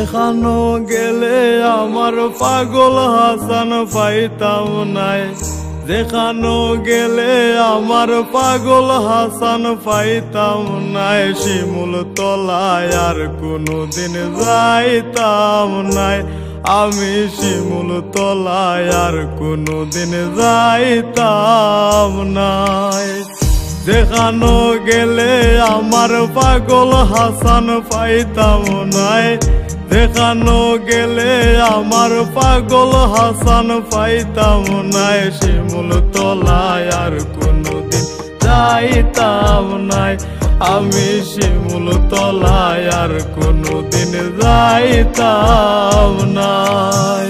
দেখানো গেলে আমার পাগল হাসান পাইতাম নাই, দেখানো গেলে আমার পাগল হাসান পাইতাম নাই। শিমুল তলায় আর কোনোদিন যাইতাম নাই, আমি শিমুল তলায় আর কোনোদিন যাইতাম নাই। দেখানো গেলে আমার পাগল হাসান পাইতাম নাই, দেখানো গেলে আমার পাগল হাসান পাইতাম নাই। শিমুল তলায় আর কোনোদিন যাইতাম নাই, আমি শিমুল তলায় আর কোনোদিন যাইতাম নাই।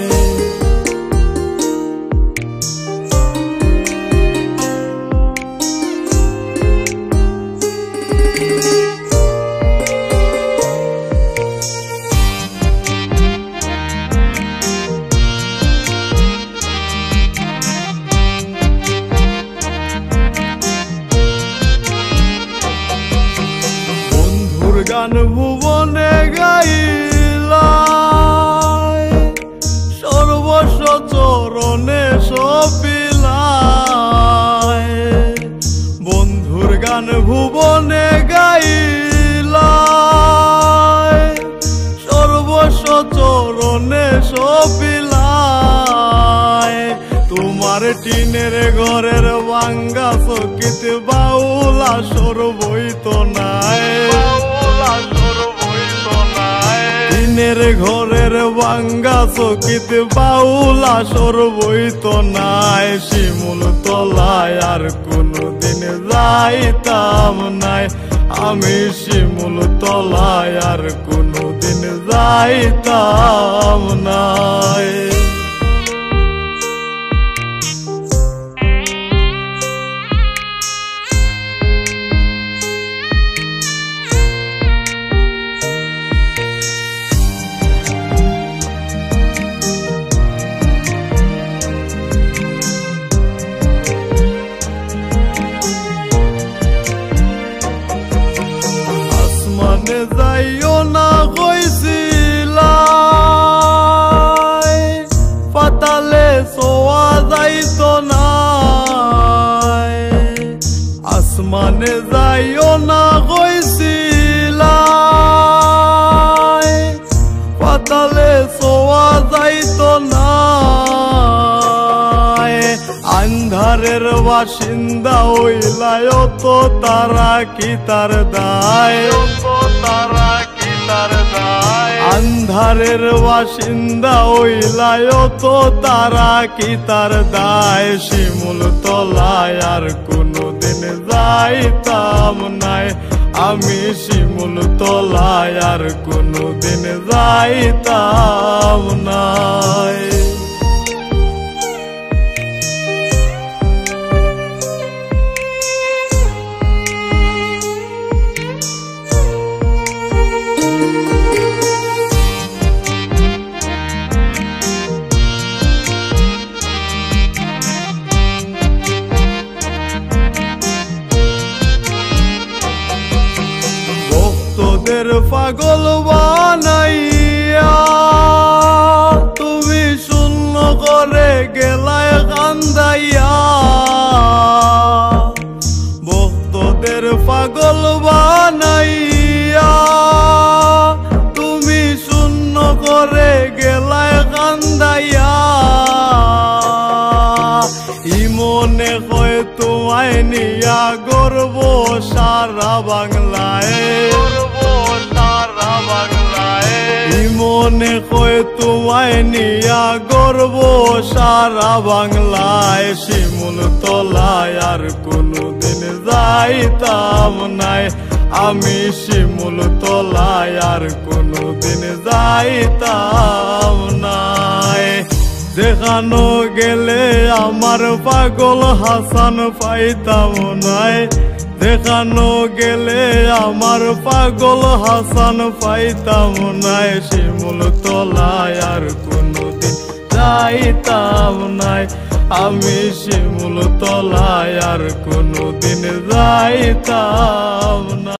গান ভুবনে গাইলাই, সর্বস্ব চরণে সপিলাই। বন্ধুর গান ভুবনে গাইলাই, সর্বস্ব চরণে সপিলাই। তোমার টিনের ঘরের ভাঙ্গা চকিতে বাউলা সর বইত নাই, টিনের ঘরের ভাঙ্গা চকিতে বাউলা সর বইত নাই। শিমুল তলায় আর কোনোদিন যাইতাম নাই, আমি শিমুল তলায় আর কোনোদিন যাইতাম নাই। আসমানে যাইও না কইছিলাই, পাতালে ছোঁয়া যাইত না। আসমানে যাইও না কইছিলাই, পাতালে ছোঁয়া যাইত না। আন্ধারের বাসিন্দা হইলাই তো তারা কি তার দায়, আন্ধারের বাসিন্দা হইলাই তো তারা কি তার দায়। শিমুল তলায় আর কোনোদিন যাইতাম নাই, আমি শিমুল তলায় আর কোনোদিন যাইতাম নাই। ভক্তদের পাগল বানাইয়া তুমি শূন্য করে গেলায় কান্দাইয়া। ভক্তদের পাগল বানাইয়া তুমি শূন্য করে গেলায় কান্দাইয়া। ইমনে কয় তোমায় নিয়া গর্ব সারা বাংলায়, মনে কয় তোমায় নিয়া গর্ব সারা বাংলায়। শিমুল তলায় আর কোনোদিন যাইতাম নাই, আমি শিমুল তলায় আর কোনোদিন যাইতাম নাই। দেখানো গেলে আমার পাগল হাসান পাইতাম নাই, দেখানো গেলে আমার পাগল হাসান পাইতাম নাই। শিমুল তলায় আর কোনোদিন যাইতাম নাই, আমি শিমুল তলায় আর কোনোদিন যাইতাম না।